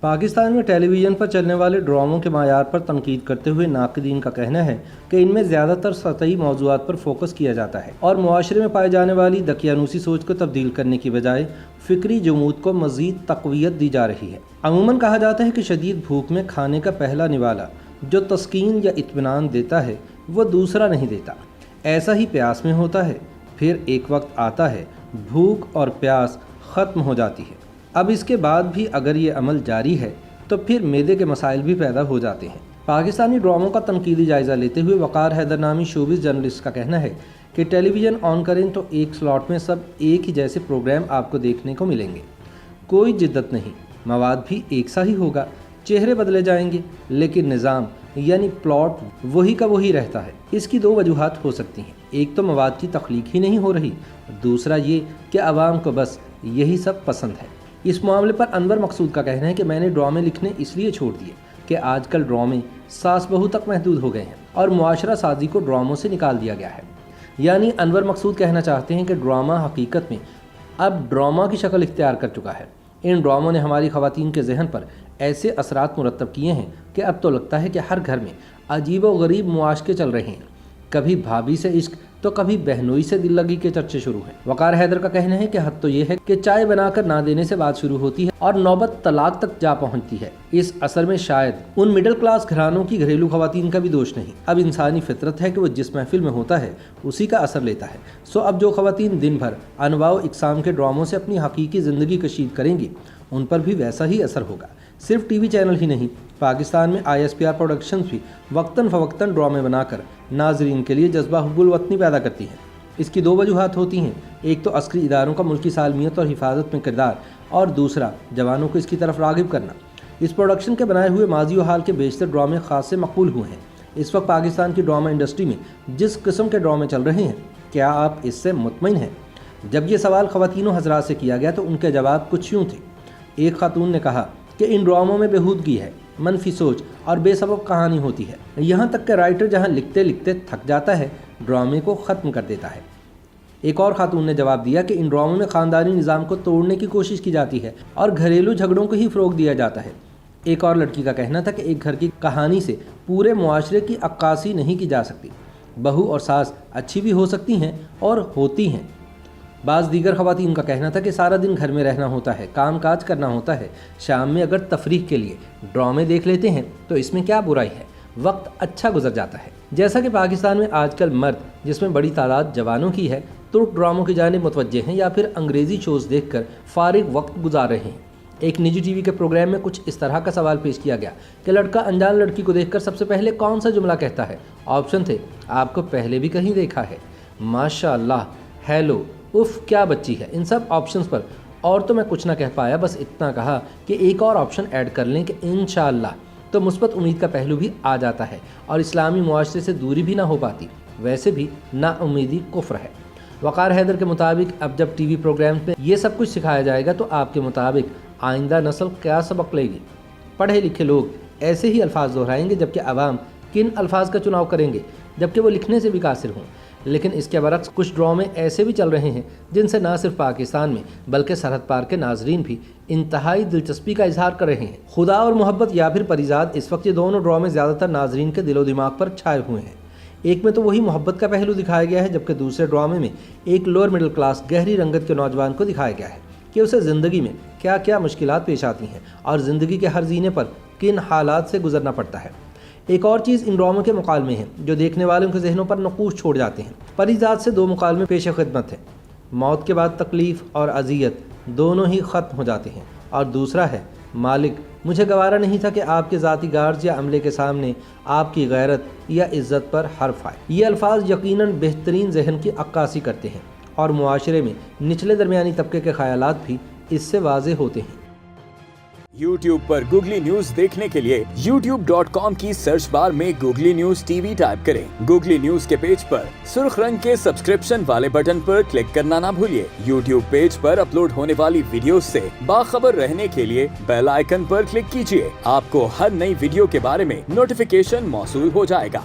پاکستان میں ٹیلی ویژن پر چلنے والے ڈراموں کے معیار پر تنقید کرتے ہوئے ناقدین کا کہنا ہے کہ ان میں زیادہ تر سطحی موضوعات پر فوکس کیا جاتا ہے اور معاشرے میں پائے جانے والی دقیانوسی سوچ کو تبدیل کرنے کی بجائے فکری جمود کو مزید تقویت دی جا رہی ہے۔ عموماً کہا جاتا ہے کہ شدید بھوک میں کھانے کا پہلا نوالا جو تسکین یا اطمینان دیتا ہے وہ دوسرا نہیں دیتا۔ ایسا ہی پیاس میں ہوتا ہے، پھر ایک وقت آتا ہے بھوک اور پیاس ختم ہو جاتی ہے۔ اب اس کے بعد بھی اگر یہ عمل جاری ہے تو پھر معدے کے مسائل بھی پیدا ہو جاتے ہیں۔ پاکستانی ڈراموں کا تنقیدی جائزہ لیتے ہوئے وقار حیدر نامی شوبز جرنلسٹ کا کہنا ہے کہ ٹیلی ویژن آن کریں تو ایک سلاٹ میں سب ایک ہی جیسے پروگرام آپ کو دیکھنے کو ملیں گے، کوئی جدت نہیں، مواد بھی ایک سا ہی ہوگا، چہرے بدلے جائیں گے لیکن نظام یعنی پلاٹ وہی کا وہی رہتا ہے۔ اس کی دو وجوہات ہو سکتی ہیں، ایک تو مواد کی تخلیق ہی نہیں ہو رہی، دوسرا یہ کہ عوام کو بس یہی سب پسند ہے۔ اس معاملے پر انور مقصود کا کہنا ہے کہ میں نے ڈرامے لکھنے اس لیے چھوڑ دیے کہ آج کل ڈرامے ساس بہو تک محدود ہو گئے ہیں اور معاشرہ سازی کو ڈراموں سے نکال دیا گیا ہے۔ یعنی انور مقصود کہنا چاہتے ہیں کہ ڈرامہ حقیقت میں اب ڈرامہ کی شکل اختیار کر چکا ہے۔ ان ڈراموں نے ہماری خواتین کے ذہن پر ایسے اثرات مرتب کیے ہیں کہ اب تو لگتا ہے کہ ہر گھر میں عجیب و غریب معاشقے چل رہے ہیں، کبھی بھابھی سے عشق تو کبھی بہنوئی سے دل لگی کے چرچے شروع ہیں۔ وقار حیدر کا کہنا ہے کہ حد تو یہ ہے کہ چائے بنا کر نہ دینے سے بات شروع ہوتی ہے اور نوبت طلاق تک جا پہنچتی ہے۔ اس اثر میں شاید ان مڈل کلاس گھرانوں کی گھریلو خواتین کا بھی دوش نہیں، اب انسانی فطرت ہے کہ وہ جس محفل میں ہوتا ہے اسی کا اثر لیتا ہے۔ اب جو خواتین دن بھر انواع و اقسام کے ڈراموں سے اپنی حقیقی زندگی کشید کریں گی ان پر بھی ویسا ہی اثر ہوگا۔ صرف ٹی وی چینل ہی نہیں، پاکستان میں ISPR پروڈکشنز بھی وقتاً فوقتاً ڈرامے بنا کر ناظرین کے لیے جذبہ حب الوطنی پیدا کرتی ہیں۔ اس کی دو وجوہات ہوتی ہیں، ایک تو عسکری اداروں کا ملکی سالمیت اور حفاظت میں کردار، اور دوسرا جوانوں کو اس کی طرف راغب کرنا۔ اس پروڈکشن کے بنائے ہوئے ماضی و حال کے بیشتر ڈرامے خاص سے مقبول ہوئے ہیں۔ اس وقت پاکستان کی ڈرامہ انڈسٹری میں جس قسم کے ڈرامے چل رہے ہیں، کیا آپ اس سے مطمئن ہیں؟ جب یہ سوال خواتین و حضرات سے کیا گیا تو ان کے جواب کچھ یوں تھے۔ ایک خاتون نے کہا کہ ان ڈراموں میں بےہودگی ہے، منفی سوچ اور بے سبب کہانی ہوتی ہے، یہاں تک کہ رائٹر جہاں لکھتے لکھتے تھک جاتا ہے ڈرامے کو ختم کر دیتا ہے۔ ایک اور خاتون نے جواب دیا کہ ان ڈراموں میں خاندانی نظام کو توڑنے کی کوشش کی جاتی ہے اور گھریلو جھگڑوں کو ہی فروغ دیا جاتا ہے۔ ایک اور لڑکی کا کہنا تھا کہ ایک گھر کی کہانی سے پورے معاشرے کی عکاسی نہیں کی جا سکتی، بہو اور ساس اچھی بھی ہو سکتی ہیں اور ہوتی ہیں۔ بعض دیگر خواتین کا کہنا تھا کہ سارا دن گھر میں رہنا ہوتا ہے، کام کاج کرنا ہوتا ہے، شام میں اگر تفریح کے لیے ڈرامے دیکھ لیتے ہیں تو اس میں کیا برائی ہے، وقت اچھا گزر جاتا ہے۔ جیسا کہ پاکستان میں آج کل مرد، جس میں بڑی تعداد جوانوں کی ہے، ترک ڈراموں کی جانب متوجہ ہیں یا پھر انگریزی شوز دیکھ کر فارغ وقت گزار رہے ہیں۔ ایک نجی ٹی وی کے پروگرام میں کچھ اس طرح کا سوال پیش کیا گیا کہ لڑکا انجان لڑکی کو دیکھ کر سب سے پہلے کون سا جملہ کہتا ہے؟ آپشن تھے، آپ کو پہلے بھی کہیں دیکھا ہے، ماشاء اللہ، ہیلو، اف کیا بچی ہے۔ ان سب آپشنز پر اور تو میں کچھ نہ کہہ پایا، بس اتنا کہا کہ ایک اور آپشن ایڈ کر لیں کہ انشاءاللہ، تو مثبت امید کا پہلو بھی آ جاتا ہے اور اسلامی معاشرے سے دوری بھی نہ ہو پاتی۔ ویسے بھی نا امیدی کفر ہے۔ وقار حیدر کے مطابق اب جب ٹی وی پروگرامز میں یہ سب کچھ سکھایا جائے گا تو آپ کے مطابق آئندہ نسل کیا سبق لے گی؟ پڑھے لکھے لوگ ایسے ہی الفاظ دہرائیں گے، جبکہ عوام کن الفاظ کا چناؤ کریں گے جبکہ وہ لکھنے سے بھی قاصر ہوں۔ لیکن اس کے برعکس کچھ ڈرامے ایسے بھی چل رہے ہیں جن سے نہ صرف پاکستان میں بلکہ سرحد پار کے ناظرین بھی انتہائی دلچسپی کا اظہار کر رہے ہیں۔ خدا اور محبت یا پھر پریزاد، اس وقت یہ دونوں ڈرامے زیادہ تر ناظرین کے دل و دماغ پر چھائے ہوئے ہیں۔ ایک میں تو وہی محبت کا پہلو دکھایا گیا ہے، جبکہ دوسرے ڈرامے میں ایک لوور مڈل کلاس گہری رنگت کے نوجوان کو دکھایا گیا ہے کہ اسے زندگی میں کیا کیا مشکلات پیش آتی ہیں اور زندگی کے ہر زینے پر کن حالات سے گزرنا پڑتا ہے۔ ایک اور چیز ان ڈراموں کے مکالمے ہیں جو دیکھنے والوں کے ذہنوں پر نقوش چھوڑ جاتے ہیں۔ پریزاد سے دو مکالمے پیش خدمت ہیں، موت کے بعد تکلیف اور اذیت دونوں ہی ختم ہو جاتے ہیں، اور دوسرا ہے مالک، مجھے گوارا نہیں تھا کہ آپ کے ذاتی گارڈز یا عملے کے سامنے آپ کی غیرت یا عزت پر حرف آئے۔ یہ الفاظ یقیناً بہترین ذہن کی عکاسی کرتے ہیں اور معاشرے میں نچلے درمیانی طبقے کے خیالات بھی اس سے واضح ہوتے ہیں۔ YouTube پر گوگلی نیوز دیکھنے کے لیے youtube.com کی سرچ بار میں googly news T V type کریں۔ گوگلی نیوز کے پیج پر سرخ رنگ کے سبسکرپشن والے بٹن پر کلک کرنا نہ بھولیے۔ YouTube پیج پر اپلوڈ ہونے والی ویڈیوز سے باخبر رہنے کے لیے بیل آئیکن پر کلک کیجیے۔ آپ کو ہر نئی ویڈیو کے بارے میں نوٹیفیکیشن موصول ہو جائے گا۔